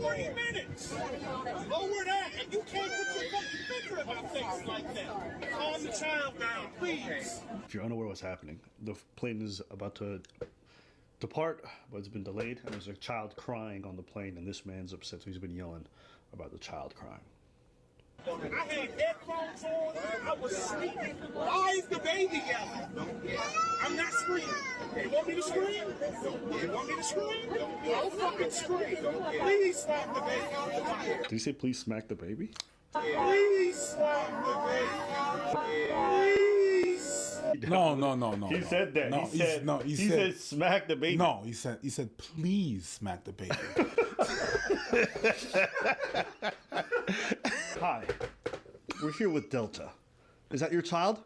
40 minutes. Lower that, and you can't put your fucking finger in my face like that. Calm the child down, please. If you're unaware what's happening, the plane is about to depart, but it's been delayed, and there's a child crying on the plane, and this man's upset, so he's been yelling about the child crying. I had headphones on, I was sleeping. Why is the baby yelling? I'm not screaming. You want me to scream? You want me to scream? Don't fucking scream. Please slap the baby. Did he say please smack the baby? Please slap the baby. Please. No. He said that. No, he said smack the baby. No, he said please smack the baby. Hi, we're here with Delta. Is that your child?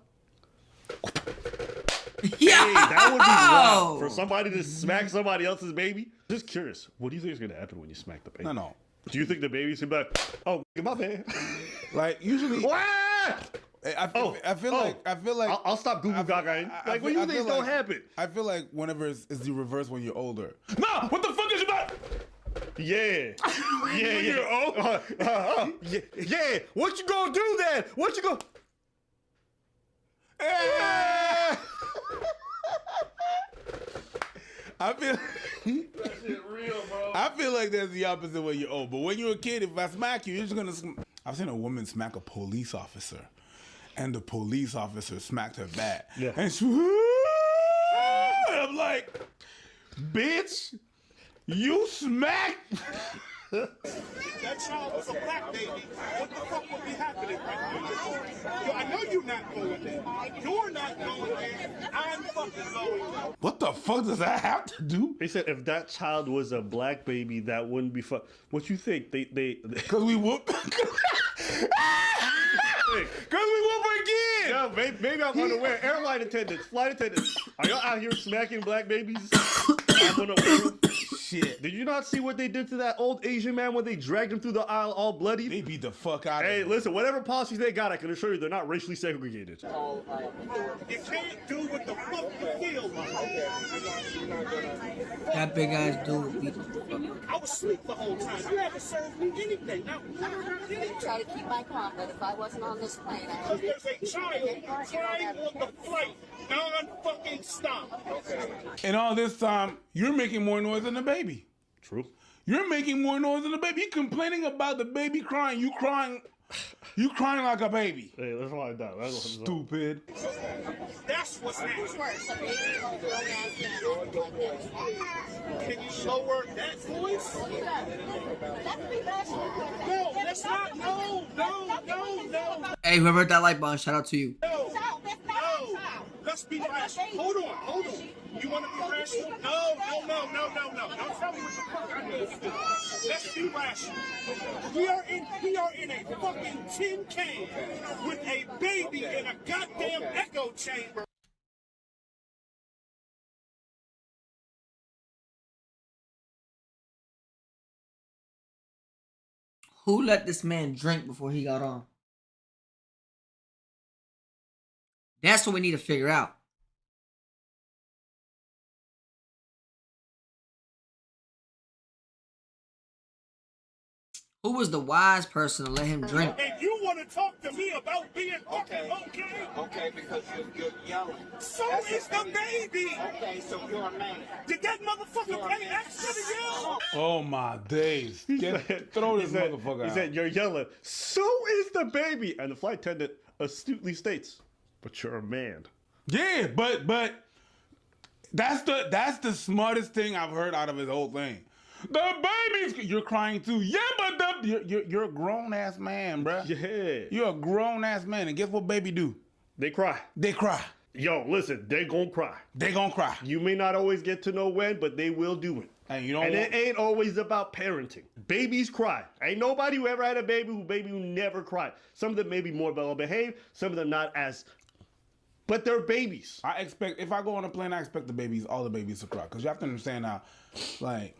Yeah. Hey, that would be wild for somebody to smack somebody else's baby. Just curious, what do you think is gonna happen when you smack the baby? No. Do you think the baby's gonna be like, oh, my bad? Like usually. I feel like I'll stop Google Gagaing. Like, what do you think is gonna happen? I feel like whenever it's the reverse when you're older. No, what the fuck is about? Yeah. You're old. Yeah. What you gonna do then? What you gonna? I feel. That shit real, bro. I feel like that's the opposite when you're old. But when you're a kid, if I smack you, you're just gonna. I've seen a woman smack a police officer, and the police officer smacked her back. Yeah. And I'm like, bitch, you smacked. That child was a black baby. What the fuck would be happening right now? I know you're not going there. You're not going there. I'm fucking going there. What the fuck does that have to do? They said if that child was a black baby, that wouldn't be fun. What you think? They Cause we whoop. Cause we whoop again. Yeah, maybe I'm unaware. Airline attendants, flight attendants, are y'all out here smacking black babies? I'm unaware. Shit. Did you not see what they did to that old Asian man when they dragged him through the aisle all bloody? They beat the fuck out of him. Hey, listen, whatever policies they got, I can assure you they're not racially segregated. You can't do what the fuck you feel like. That big ass dude beat the fuck up. I was asleep the whole time. You haven't served me anything. Not anything. Try to keep my calm, but if I wasn't on this plane, I would. There's a child crying on the flight, non-fucking stop. Okay. And all this time, you're making more noise than the baby. True. You're making more noise than the baby. You're complaining about the baby crying. You crying like a baby. Hey, let's find out. Stupid. That's what's Who's happening. worse, a baby or a grown ass man acting like this? Can you lower that voice? That could be rational. No, that's not. No. Hey, whoever hit that like button, shout out to you. No. Let's be rational. Hold on. You want to be rational? No. Don't tell me what the fuck I need to do. Let's be rational. We are in a fucking tin can with a baby in a goddamn echo chamber. Who let this man drink before he got on? That's what we need to figure out. Who was the wise person to let him drink? And you want to talk to me about being fucking okay? Okay, because you're yelling. So is the baby. Okay, so you're a man. Did that motherfucker pay extra to yell? Oh my days. Throw this motherfucker out. He said, you're yelling, so is the baby. And the flight attendant astutely states, but you're a man. Yeah, but that's the smartest thing I've heard out of his whole thing. The baby's you're crying too. Yeah, but you're a grown ass man, bruh. Yeah. You're a grown ass man, and guess what baby do? They cry. They cry. Yo, listen, they gonna cry. They gonna cry. You may not always get to know when, but they will do it. And you don't and it ain't always about parenting. Babies cry. Ain't nobody who ever had a baby who never cried. Some of them may be more well behaved, some of them not as, but they're babies. I expect, if I go on a plane, I expect all the babies to cry. Because you have to understand now, like,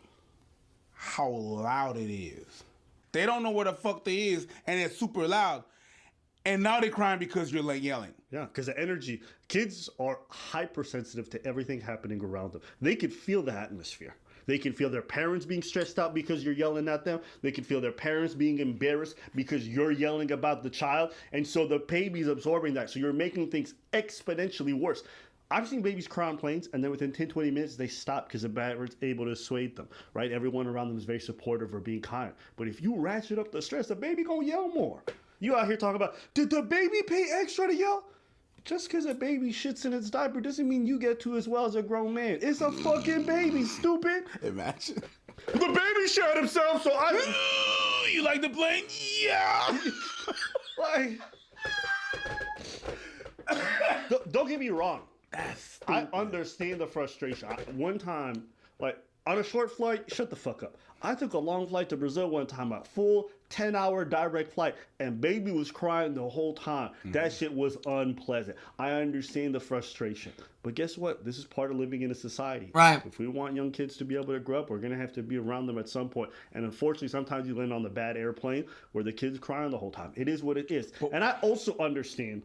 how loud it is. They don't know where the fuck they is, and it's super loud. And now they're crying because you're like yelling. Yeah, because the energy. Kids are hypersensitive to everything happening around them. They could feel the atmosphere. They can feel their parents being stressed out because you're yelling at them. They can feel their parents being embarrassed because you're yelling about the child. And so the baby's absorbing that. So you're making things exponentially worse. I've seen babies cry on planes, and then within 10, 20 minutes, they stop because the parent's able to assuage them, right? Everyone around them is very supportive or being kind. But if you ratchet up the stress, the baby gonna yell more. You out here talking about, did the baby pay extra to yell? Just because a baby shits in its diaper doesn't mean you get to as well as a grown man. It's a fucking baby, stupid. Imagine. The baby shot himself, so I... You like the plane? Yeah. Like... Don't get me wrong. I understand the frustration. One time, like, on a short flight, shut the fuck up. I took a long flight to Brazil one time, a full 10-hour direct flight, and baby was crying the whole time. That shit was unpleasant. I understand the frustration. But guess what? This is part of living in a society. Right. If we want young kids to be able to grow up, we're going to have to be around them at some point. And unfortunately, sometimes you land on the bad airplane where the kid's crying the whole time. It is what it is. And I also understand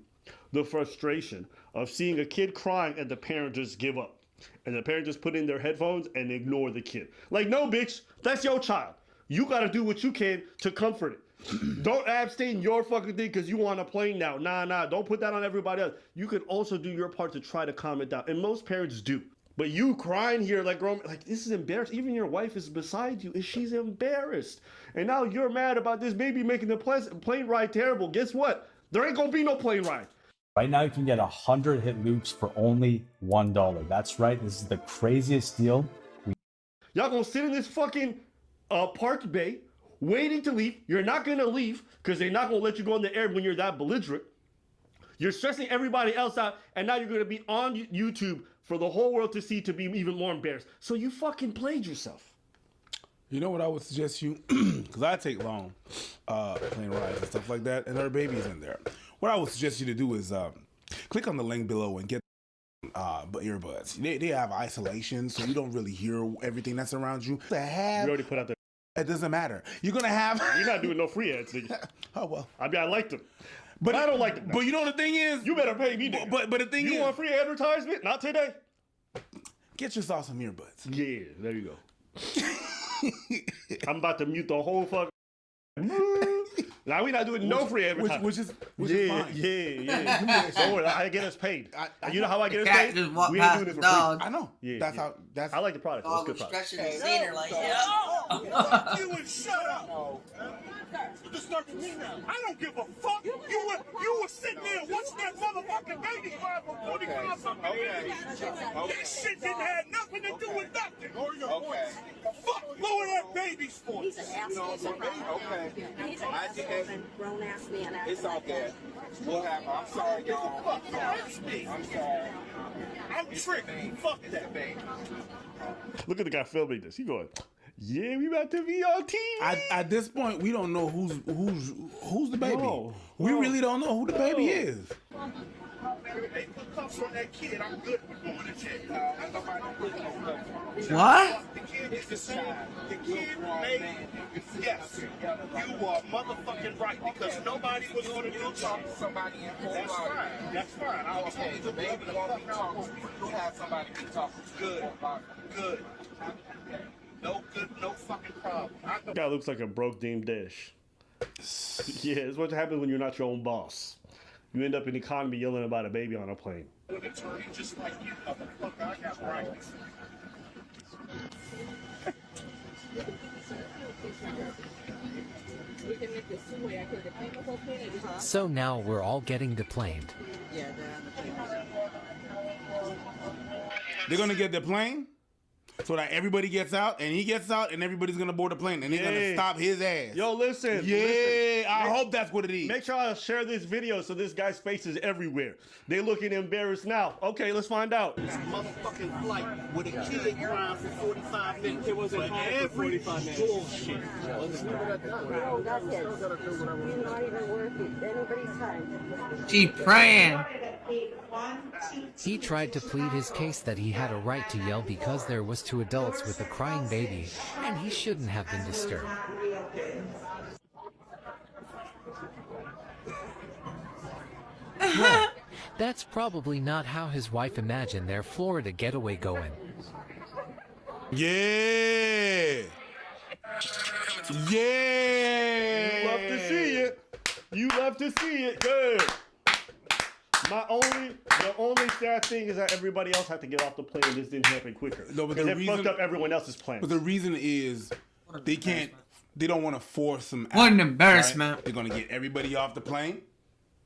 the frustration of seeing a kid crying and the parent just give up. And the parent just put in their headphones and ignore the kid. Like, no, bitch, that's your child. You got to do what you can to comfort it. Don't abstain your fucking thing because you want a plane now. Nah, don't put that on everybody else. You can also do your part to try to calm it down. And most parents do. But you crying here like, grown, like, this is embarrassing. Even your wife is beside you and she's embarrassed. And now you're mad about this baby making the plane ride terrible. Guess what? There ain't gonna be no plane ride. Right now, you can get 100 hit loops for only $1. That's right. This is the craziest deal. Y'all gonna sit in this fucking parked bay, waiting to leave. You're not gonna leave because they're not gonna let you go in the air when you're that belligerent. You're stressing everybody else out, and now you're gonna be on YouTube for the whole world to see to be even more embarrassed. So you fucking played yourself. You know what I would suggest you, because I take long plane rides and stuff like that, and there are babies in there. What I would suggest you to do is click on the link below and get earbuds. They have isolation, so you don't really hear everything that's around you. We already put out the... It doesn't matter. You're gonna have... You're not doing no free ads, nigga. Oh, well. I mean, I like them. But I don't like them. But you know the thing is... You better pay me, nigga. But the thing is... You want free advertisement? Not today. Get yourself some earbuds. Yeah, there you go. I'm about to mute the whole fucking... Now we're not doing no free advertising. Which is fine. Yeah. Don't worry, I get us paid. You know how I get us Cat paid? just walked We ain't past doing this the for free. dog. I know. Yeah, That's I like the product. It's Dog good was product. stretching his center like, yeah. You and shut up. You can start to me now. I don't give a fuck. You were sitting there watching that motherfucking baby cry for 45 something years. That shit didn't have nothing to do with nothing. Okay. Fuck, lower that baby's voice. He's an asshole. Okay. He's a grown-ass man. It's all good. We'll have. I'm sorry, y'all. Fuck, that's me. I'm sorry. I'm tricked. Fuck that baby. Look at the guy filming this. He going, yeah, we about to be on TV. At this point, we don't know who's the baby. No. We really don't know who the baby is. They put cuffs on that kid. I'm good with going to jail. What? The kid is the child. The kid made. Yes. You are motherfucking right because nobody was going to do Talk to somebody in full That's body. fine. That's fine. I'll tell Okay, you the the baby baby won't be talking. You have somebody be talking. Good. Good. No good, no fucking problem. That guy looks like a broke Dame Dash. Yeah, it's what happens when you're not your own boss. You end up in economy yelling about a baby on a plane. I'm an attorney just like you, motherfucker. I got rights. So now we're all getting deplaned. They're gonna get the plane so that everybody gets out, and he gets out, and everybody's gonna board the plane, and they're gonna stop his ass. Yo, listen. I hope that's what it is. Make sure I share this video so this guy's face is everywhere. They looking embarrassed now. Okay, let's find out. This motherfucking flight with a kid crying for 45 minutes. It wasn't every 45 minutes. Bullshit. No, that's it. You're not even worth it. Anybody's time. She praying. He tried to plead his case that he had a right to yell because there was two adults with a crying baby, and he shouldn't have been disturbed. Well, that's probably not how his wife imagined their Florida getaway going. Yeah. Yeah. You love to see it. You love to see it. Good. The only sad thing is that everybody else had to get off the plane and this didn't happen quicker. No, but because the it reason- fucked up everyone else's plans. But the reason is they don't want to force them out. What an embarrassment. Right? They're going to get everybody off the plane.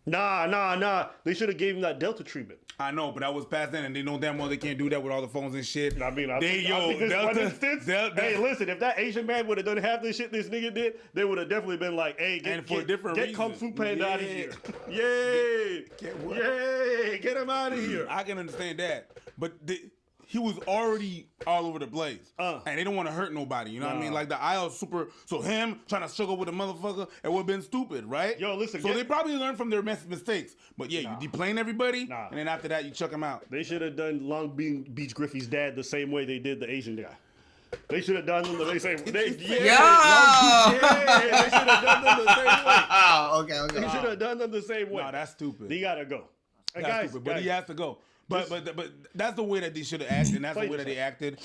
Nah. They should have gave him that Delta treatment. I know, but that was past then, and they know damn well they can't do that with all the phones and shit. I mean, this one instance, hey, listen, if that Asian man would have done half the shit this nigga did, they would have definitely been like, hey, get Kung Fu Panda out of here. Yay! Yay! Get him out of here. I can understand that, but he was already all over the place, and they don't want to hurt nobody. You know what I mean? Like the aisle super. So him trying to struggle with a motherfucker, it would have been stupid, right? Yo, listen. So they probably learned from their mistakes. But yeah, you deplane everybody, and then after that you chuck them out. They should have done Long Beach Griffey's dad the same way they did the Asian guy. They should have done them the same way. They should have done them the same way. Okay. They should have done them the same way. No, that's stupid. He gotta go. That's stupid, but he has to go. But that's the way that they should have acted, and that's the way that they acted.